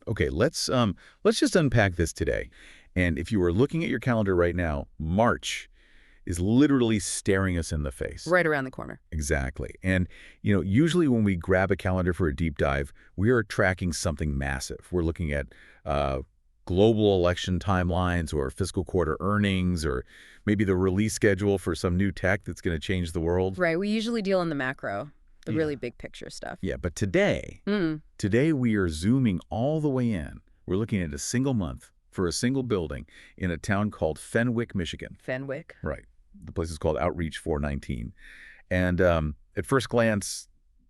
Okay, let's just unpack this today. And if you were looking at your calendar right now, March is literally staring us in the face. Right around the corner. Exactly. And, usually when we grab a calendar for a deep dive, we are tracking something massive. We're looking at global election timelines or fiscal quarter earnings or maybe the release schedule for some new tech that's going to change the world. Right. We usually deal in the macro, the Yeah. really big picture stuff. Yeah, but today we are zooming all the way in. We're looking at a single month for a single building in a town called Fenwick, Michigan. Fenwick. Right. The place is called Outreach 419. And at first glance,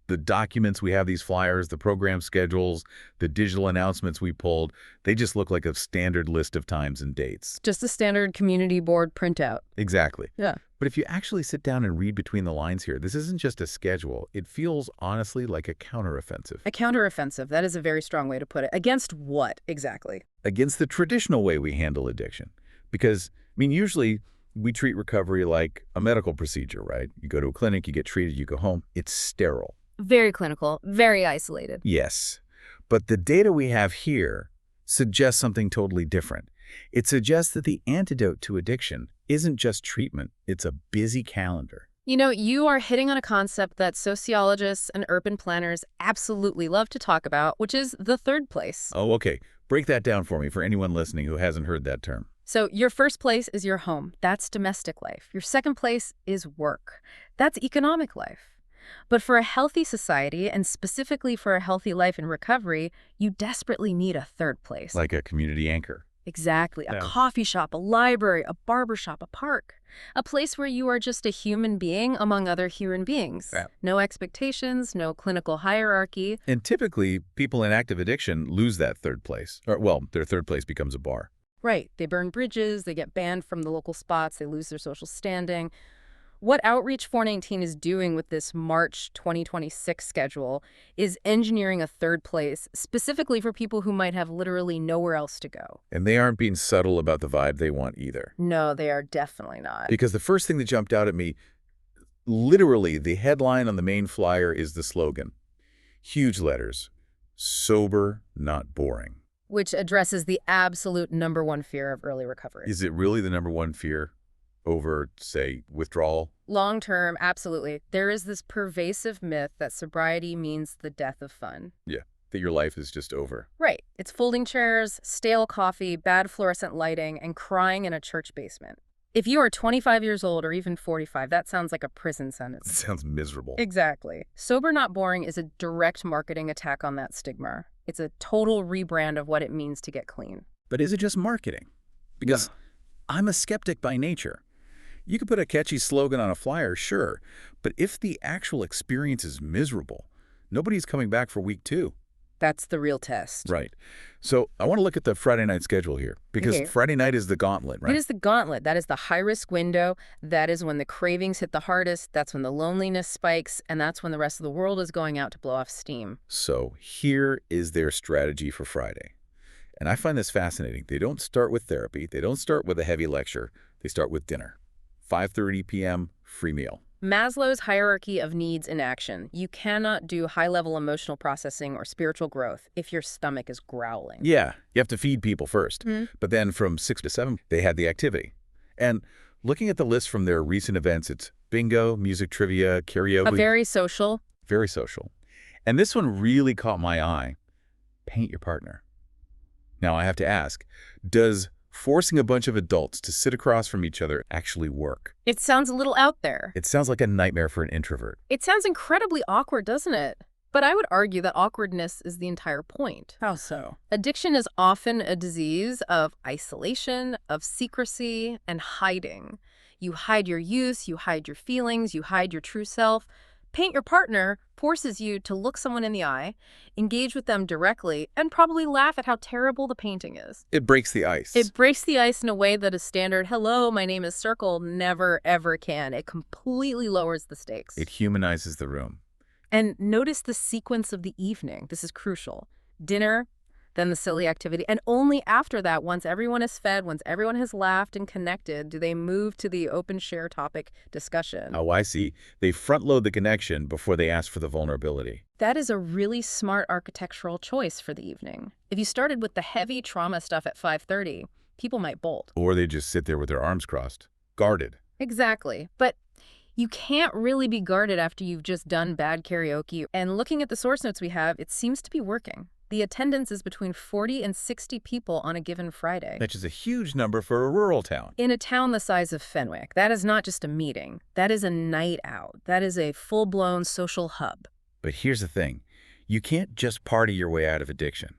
the documents we have, these flyers, the program schedules, the digital announcements we pulled, they just look like a standard list of times and dates. Just a standard community board printout. Exactly. Yeah. But if you actually sit down and read between the lines here, this isn't just a schedule. It feels, honestly, like a counteroffensive. A counteroffensive. That is a very strong way to put it. Against what, exactly? Against the traditional way we handle addiction. Because, usually we treat recovery like a medical procedure, right? You go to a clinic, you get treated, you go home. It's sterile. Very clinical, very isolated. Yes. But the data we have here suggests something totally different. It suggests that the antidote to addiction isn't just treatment, it's a busy calendar. You are hitting on a concept that sociologists and urban planners absolutely love to talk about, which is the third place. Oh, okay. Break that down for me for anyone listening who hasn't heard that term. So your first place is your home. That's domestic life. Your second place is work. That's economic life. But for a healthy society, and specifically for a healthy life in recovery, you desperately need a third place. Like a community anchor. Exactly. A Yeah. coffee shop, a library, a barber shop, a park. A place where you are just a human being among other human beings. Yeah. No expectations, no clinical hierarchy. And typically, people in active addiction lose that third place. Or, their third place becomes a bar. Right. They burn bridges, they get banned from the local spots, they lose their social standing. What Outreach 419 is doing with this March 2026 schedule is engineering a third place specifically for people who might have literally nowhere else to go. And they aren't being subtle about the vibe they want either. No, they are definitely not. Because the first thing that jumped out at me, literally the headline on the main flyer is the slogan. Huge letters. Sober, not boring. Which addresses the absolute #1 fear of early recovery. Is it really the #1 fear over, say, withdrawal? Long term, absolutely. There is this pervasive myth that sobriety means the death of fun. Yeah, that your life is just over. Right. It's folding chairs, stale coffee, bad fluorescent lighting, and crying in a church basement. If you are 25 years old or even 45, that sounds like a prison It sentence. sounds miserable. Exactly. Sober Not Boring is a direct marketing attack on that stigma. It's a total rebrand of what it means to get clean. But is it just marketing? Because I'm a skeptic by nature. You could put a catchy slogan on a flyer, sure, but if the actual experience is miserable, nobody's coming back for week 2. That's the real test. Right. So I want to look at the Friday night schedule here, because Okay. Friday night is the gauntlet, right? It is the gauntlet. That is the high-risk window. That is when the cravings hit the hardest. That's when the loneliness spikes. And that's when the rest of the world is going out to blow off steam. So here is their strategy for Friday. And I find this fascinating. They don't start with therapy. They don't start with a heavy lecture. They start with dinner. 5:30 p.m., free meal. Maslow's hierarchy of needs in action. You cannot do high-level emotional processing or spiritual growth if your stomach is growling. Yeah, you have to feed people first. Mhm. But then from 6 to 7, they had the activity. And looking at the list from their recent events, it's bingo, music trivia, karaoke. Very social. Very social. And this one really caught my eye. Paint your partner. Now, I have to ask, does forcing a bunch of adults to sit across from each other actually work? It sounds a little out there. It sounds like a nightmare for an introvert. It sounds incredibly awkward, doesn't it? But I would argue that awkwardness is the entire point. How so? Addiction is often a disease of isolation, of secrecy, and hiding. You hide your use, you hide your feelings, you hide your true self. Paint your partner forces you to look someone in the eye, engage with them directly, and probably laugh at how terrible the painting is. It breaks the ice. It breaks the ice in a way that a standard, hello, my name is Circle, never, ever can. It completely lowers the stakes. It humanizes the room. And notice the sequence of the evening. This is crucial. Dinner, then the silly activity. And only after that, once everyone is fed, once everyone has laughed and connected, do they move to the open share topic discussion. Oh, I see. They front-load the connection before they ask for the vulnerability. That is a really smart architectural choice for the evening. If you started with the heavy trauma stuff at 5:30, people might bolt. Or they just sit there with their arms crossed, guarded. Exactly. But you can't really be guarded after you've just done bad karaoke. And looking at the source notes we have, it seems to be working. The attendance is between 40 and 60 people on a given Friday. That's just a huge number for a rural town. In a town the size of Fenwick, that is not just a meeting. That is a night out. That is a full-blown social hub. But here's the thing. You can't just party your way out of addiction.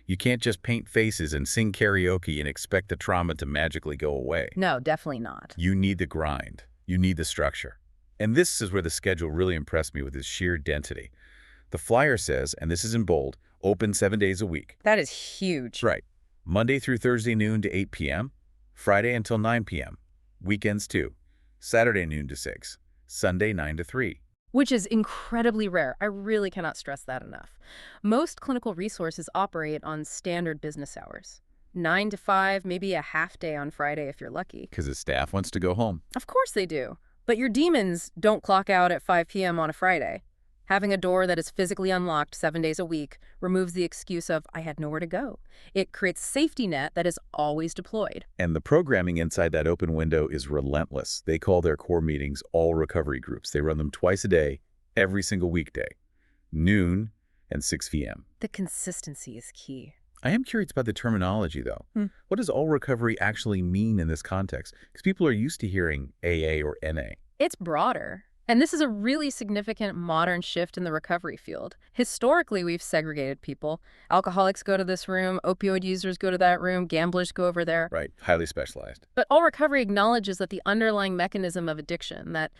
You can't just paint faces and sing karaoke and expect the trauma to magically go away. No, definitely not. You need the grind. You need the structure. And this is where the schedule really impressed me with its sheer density. The flyer says, and this is in bold, open 7 days a week. That is huge. Right. Monday through Thursday noon to 8 p.m., Friday until 9 p.m., weekends too, Saturday noon to 6, Sunday 9 to 3. Which is incredibly rare. I really cannot stress that enough. Most clinical resources operate on standard business hours. 9 to 5, maybe a half day on Friday if you're lucky. Because the staff wants to go home. Of course they do. But your demons don't clock out at 5 p.m. on a Friday. Having a door that is physically unlocked 7 days a week removes the excuse of, I had nowhere to go. It creates a safety net that is always deployed. And the programming inside that open window is relentless. They call their core meetings all recovery groups. They run them twice a day, every single weekday, noon and 6 p.m. The consistency is key. I am curious about the terminology, though. What does all recovery actually mean in this context? Because people are used to hearing AA or NA. It's broader. And this is a really significant modern shift in the recovery field. Historically, we've segregated people. Alcoholics go to this room, opioid users go to that room, gamblers go over there. Right, highly specialized. But all recovery acknowledges that the underlying mechanism of addiction, that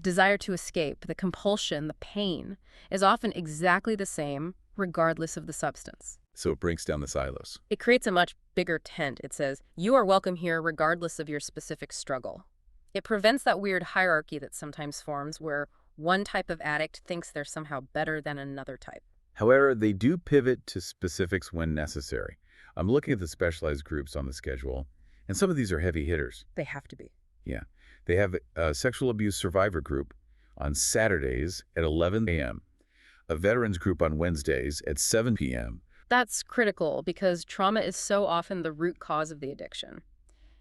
desire to escape, the compulsion, the pain, is often exactly the same, regardless of the substance. So it breaks down the silos. It creates a much bigger tent. It says, you are welcome here regardless of your specific struggle. It prevents that weird hierarchy that sometimes forms where one type of addict thinks they're somehow better than another type. However, they do pivot to specifics when necessary. I'm looking at the specialized groups on the schedule, and some of these are heavy hitters. They have to be. Yeah. They have a sexual abuse survivor group on Saturdays at 11 a.m., a veterans group on Wednesdays at 7 p.m. That's critical because trauma is so often the root cause of the addiction.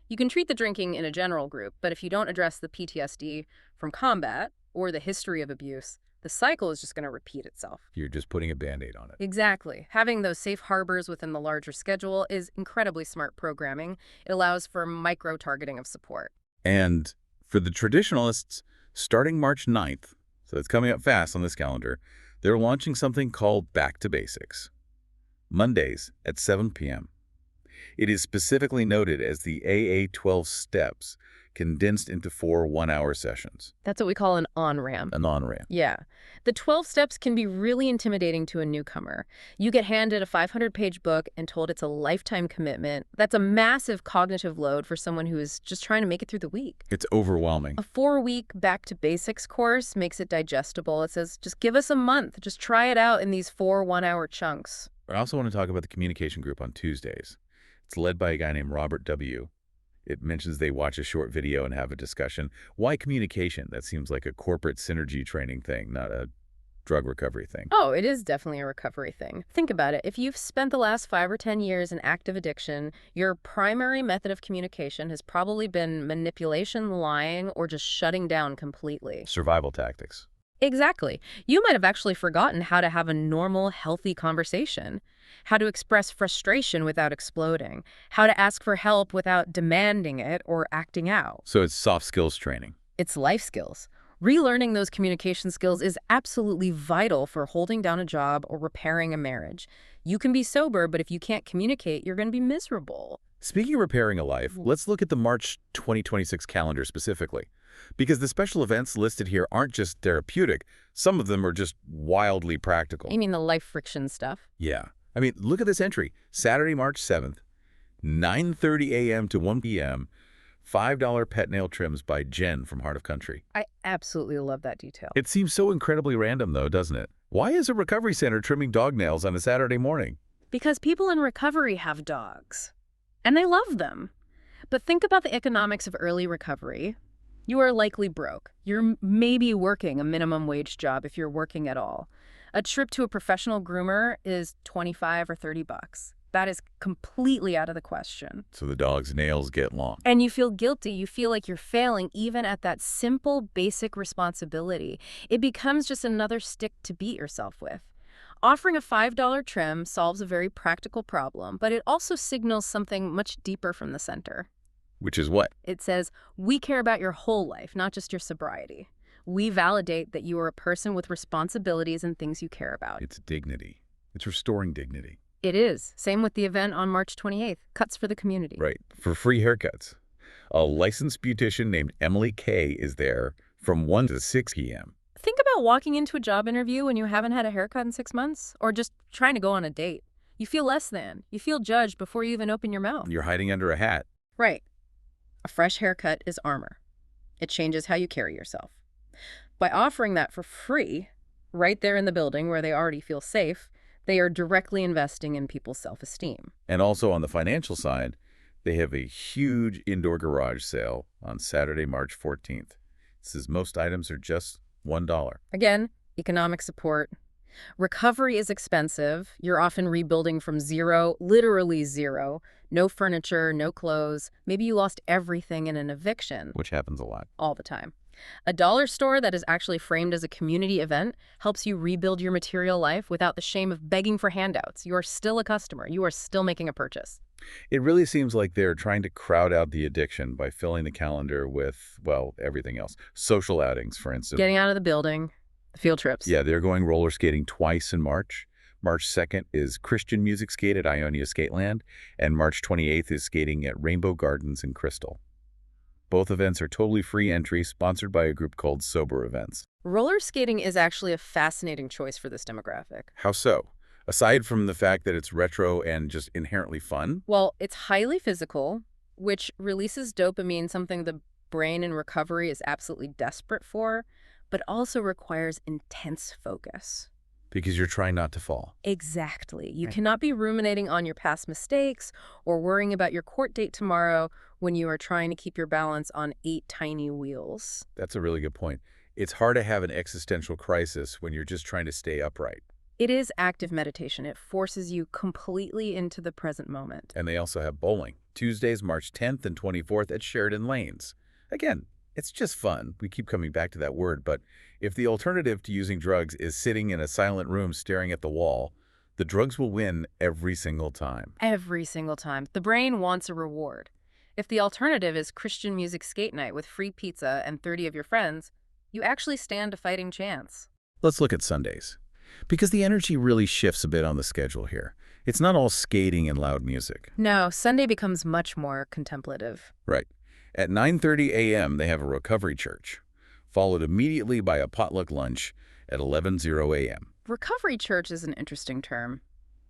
You can treat the drinking in a general group, but if you don't address the PTSD from combat or the history of abuse, the cycle is just going to repeat itself. You're just putting a Band-Aid on it. Exactly. Having those safe harbors within the larger schedule is incredibly smart programming. It allows for micro-targeting of support. And for the traditionalists, starting March 9th, so it's coming up fast on this calendar, they're launching something called Back to Basics. Mondays at 7 p.m. It is specifically noted as the AA 12 steps condensed into 4 one-hour sessions. That's what we call an on-ramp. An on-ramp. Yeah. The 12 steps can be really intimidating to a newcomer. You get handed a 500-page book and told it's a lifetime commitment. That's a massive cognitive load for someone who is just trying to make it through the week. It's overwhelming. A 4-week Back to Basics course makes it digestible. It says, just give us a month. Just try it out in these 4 one-hour chunks. I also want to talk about the communication group on Tuesdays. It's led by a guy named Robert W. It mentions they watch a short video and have a discussion. Why communication? That seems like a corporate synergy training thing, not a drug recovery thing. Oh, it is definitely a recovery thing. Think about it. If you've spent the last 5 or 10 years in active addiction, your primary method of communication has probably been manipulation, lying, or just shutting down completely. Survival tactics. Exactly. You might have actually forgotten how to have a normal, healthy conversation, how to express frustration without exploding, how to ask for help without demanding it or acting out. So it's soft skills training. It's life skills. Relearning those communication skills is absolutely vital for holding down a job or repairing a marriage. You can be sober, but if you can't communicate, you're going to be miserable. Speaking of repairing a life, let's look at the March 2026 calendar specifically. Because the special events listed here aren't just therapeutic. Some of them are just wildly practical. You mean the life friction stuff? Yeah. I mean, look at this entry. Saturday, March 7th, 9:30 a.m. to 1 p.m., $5 pet nail trims by Jen from Heart of Country. I absolutely love that detail. It seems so incredibly random, though, doesn't it? Why is a recovery center trimming dog nails on a Saturday morning? Because people in recovery have dogs, and they love them. But think about the economics of early recovery. You are likely broke. You're maybe working a minimum wage job if you're working at all. A trip to a professional groomer is 25 or 30 bucks. That is completely out of the question. So the dog's nails get long. And you feel guilty. You feel like you're failing even at that simple, basic responsibility. It becomes just another stick to beat yourself with. Offering a $5 trim solves a very practical problem, but it also signals something much deeper from the center. Which is what? It says, we care about your whole life, not just your sobriety. We validate that you are a person with responsibilities and things you care about. It's dignity. It's restoring dignity. It is. Same with the event on March 28th, Cuts for the Community. Right. For free haircuts. A licensed beautician named Emily Kay is there from 1 to 6 p.m. Think about walking into a job interview when you haven't had a haircut in 6 months, or just trying to go on a date. You feel less than. You feel judged before you even open your mouth. You're hiding under a hat. Right. A fresh haircut is armor. It changes how you carry yourself. By offering that for free, right there in the building where they already feel safe, they are directly investing in people's self-esteem. And also on the financial side, they have a huge indoor garage sale on Saturday, March 14th. It says most items are just $1. Again, economic support. Recovery is expensive. You're often rebuilding from zero, literally zero. No furniture, no clothes. Maybe you lost everything in an eviction. Which happens a lot. All the time. A dollar store that is actually framed as a community event helps you rebuild your material life without the shame of begging for handouts. You are still a customer. You are still making a purchase. It really seems like they're trying to crowd out the addiction by filling the calendar with, well, everything else. Social outings, for instance. Getting out of the building, field trips. Yeah, they're going roller skating twice in March. March 2nd is Christian Music Skate at Ionia Skateland, and March 28th is skating at Rainbow Gardens in Crystal. Both events are totally free entry, sponsored by a group called Sober Events. Roller skating is actually a fascinating choice for this demographic. How so? Aside from the fact that it's retro and just inherently fun? Well, it's highly physical, which releases dopamine, something the brain in recovery is absolutely desperate for, but also requires intense focus. Because you're trying not to fall. Exactly. You Right. cannot be ruminating on your past mistakes or worrying about your court date tomorrow when you are trying to keep your balance on 8 tiny wheels. That's a really good point. It's hard to have an existential crisis when you're just trying to stay upright. It is active meditation. It forces you completely into the present moment. And they also have bowling. Tuesdays, March 10th and 24th at Sheridan Lanes. Again, it's just fun. We keep coming back to that word, but if the alternative to using drugs is sitting in a silent room staring at the wall, the drugs will win every single time. Every single time. The brain wants a reward. If the alternative is Christian music skate night with free pizza and 30 of your friends, you actually stand a fighting chance. Let's look at Sundays, because the energy really shifts a bit on the schedule here. It's not all skating and loud music. No, Sunday becomes much more contemplative. Right. At 9:30 a.m., they have a recovery church, followed immediately by a potluck lunch at 11:00 a.m. Recovery church is an interesting term.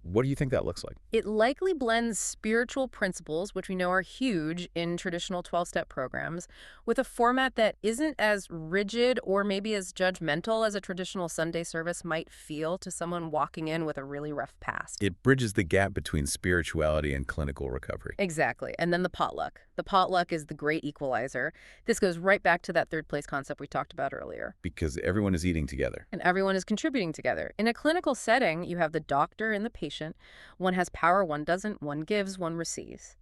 What do you think that looks like? It likely blends spiritual principles, which we know are huge in traditional 12-step programs, with a format that isn't as rigid or maybe as judgmental as a traditional Sunday service might feel to someone walking in with a really rough past. It bridges the gap between spirituality and clinical recovery. Exactly. And then the potluck. The potluck is the great equalizer. This goes right back to that third place concept we talked about earlier. Because everyone is eating together. And everyone is contributing together. In a clinical setting, you have the doctor and the patient. One has power, one doesn't. One gives, one receives.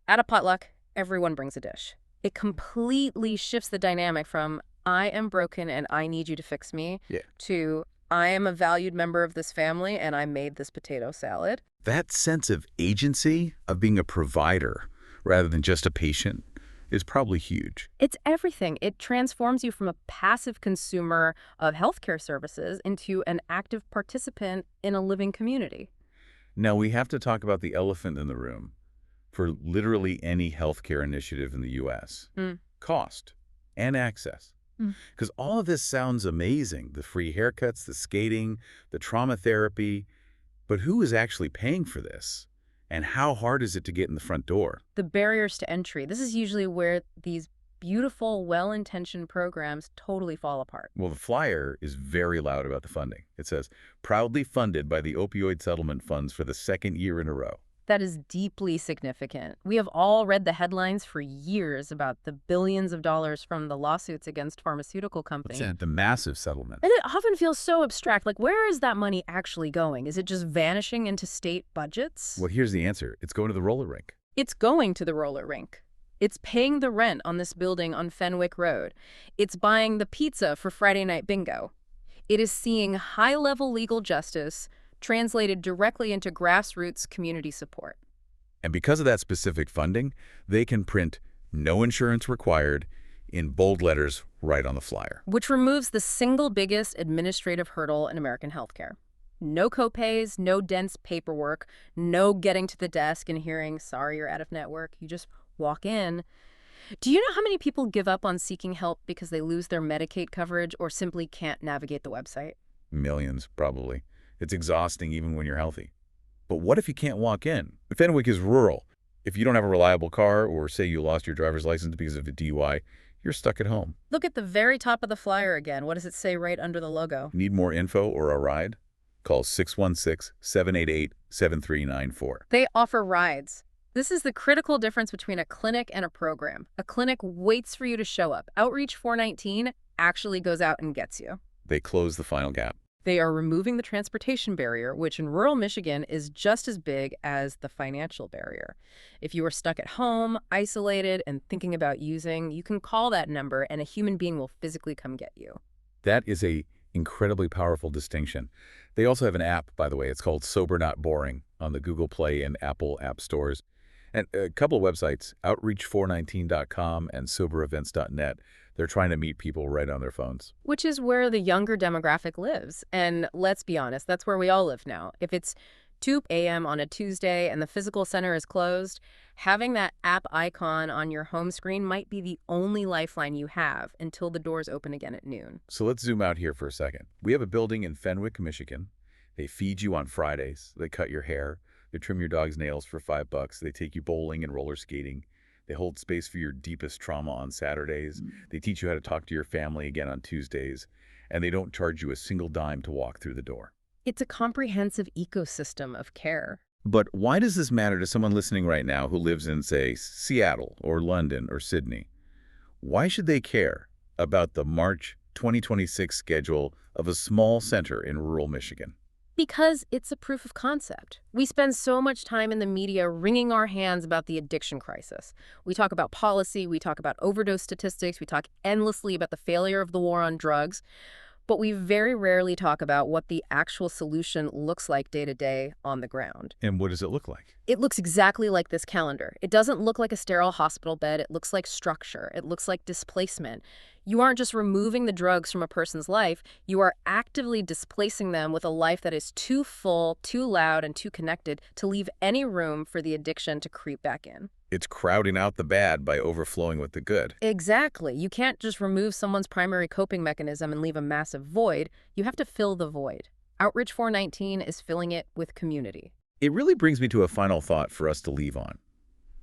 At a potluck, everyone brings a dish. It completely shifts the dynamic from I am broken and I need you to fix me to I am a valued member of this family and I made this potato salad. That sense of agency, of being a provider rather than just a patient, is probably huge. It's everything. It transforms you from a passive consumer of healthcare services into an active participant in a living community. Now, we have to talk about the elephant in the room for literally any healthcare initiative in the U.S. Cost and access. Because all of this sounds amazing, the free haircuts, the skating, the trauma therapy, but who is actually paying for this? And how hard is it to get in the front door? The barriers to entry. This is usually where these beautiful, well-intentioned programs totally fall apart. Well, the flyer is very loud about the funding. It says, proudly funded by the opioid settlement funds for the second year in a row. That is deeply significant. We have all read the headlines for years about the billions of dollars from the lawsuits against pharmaceutical What's companies. that? The massive settlement. And it often feels so abstract. Like, where is that money actually going? Is it just vanishing into state budgets? Well, here's the answer. It's going to the roller rink. It's going to the roller rink. It's paying the rent on this building on Fenwick Road. It's buying the pizza for Friday night bingo. It is seeing high-level legal justice translated directly into grassroots community support. And because of that specific funding, they can print "no insurance required" in bold letters right on the flyer. Which removes the single biggest administrative hurdle in American healthcare. No copays, no dense paperwork, no getting to the desk and hearing, sorry, you're out of network. You just walk in. Do you know how many people give up on seeking help because they lose their Medicaid coverage or simply can't navigate the website? Millions, probably. It's exhausting even when you're healthy. But what if you can't walk in? Fenwick is rural. If you don't have a reliable car, or say you lost your driver's license because of a DUI, you're stuck at home. Look at the very top of the flyer again. What does it say right under the logo? Need more info or a ride? Call 616-788-7394. They offer rides. This is the critical difference between a clinic and a program. A clinic waits for you to show up. Outreach 419 actually goes out and gets you. They close the final gap. They are removing the transportation barrier, which in rural Michigan is just as big as the financial barrier. If you are stuck at home, isolated, and thinking about using, you can call that number and a human being will physically come get you. That is a incredibly powerful distinction. They also have an app, by the way. It's called Sober Not Boring on the Google Play and Apple app stores. And a couple of websites, outreach419.com and soberevents.net. They're trying to meet people right on their phones. Which is where the younger demographic lives. And let's be honest, that's where we all live now. If it's 2 a.m. on a Tuesday and the physical center is closed, having that app icon on your home screen might be the only lifeline you have until the doors open again at noon. So let's zoom out here for a second. We have a building in Fenwick, Michigan. They feed you on Fridays. They cut your hair. They trim your dog's nails for $5. They take you bowling and roller skating. They hold space for your deepest trauma on Saturdays. They teach you how to talk to your family again on Tuesdays. And they don't charge you a single dime to walk through the door. It's a comprehensive ecosystem of care. But why does this matter to someone listening right now who lives in, say, Seattle or London or Sydney? Why should they care about the March 2026 schedule of a small center in rural Michigan? Because it's a proof of concept. We spend so much time in the media wringing our hands about the addiction crisis. We talk about policy, we talk about overdose statistics, we talk endlessly about the failure of the war on drugs, but we very rarely talk about what the actual solution looks like day to day on the ground. And what does it look like? It looks exactly like this calendar. It doesn't look like a sterile hospital bed. It looks like structure. It looks like displacement. You aren't just removing the drugs from a person's life. You are actively displacing them with a life that is too full, too loud, and too connected to leave any room for the addiction to creep back in. It's crowding out the bad by overflowing with the good. Exactly. You can't just remove someone's primary coping mechanism and leave a massive void. You have to fill the void. Outreach 419 is filling it with community. It really brings me to a final thought for us to leave on.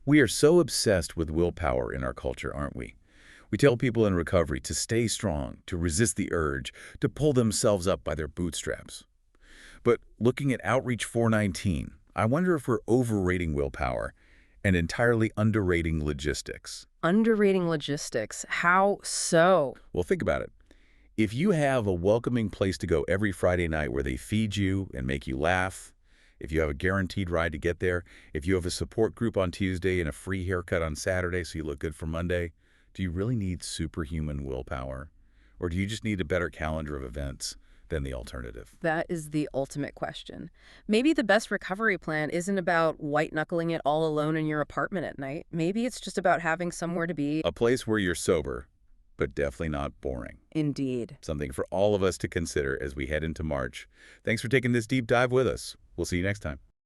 We are so obsessed with willpower in our culture, aren't we? We tell people in recovery to stay strong, to resist the urge, to pull themselves up by their bootstraps. But looking at Outreach 419, I wonder if we're overrating willpower and entirely underrating logistics. Underrating logistics. How so? Well, think about it. If you have a welcoming place to go every Friday night where they feed you and make you laugh, if you have a guaranteed ride to get there, if you have a support group on Tuesday and a free haircut on Saturday so you look good for Monday, do you really need superhuman willpower? Or do you just need a better calendar of events than the alternative? That is the ultimate question. Maybe the best recovery plan isn't about white-knuckling it all alone in your apartment at night. Maybe it's just about having somewhere to be. A place where you're sober, but definitely not boring. Indeed. Something for all of us to consider as we head into March. Thanks for taking this deep dive with us. We'll see you next time.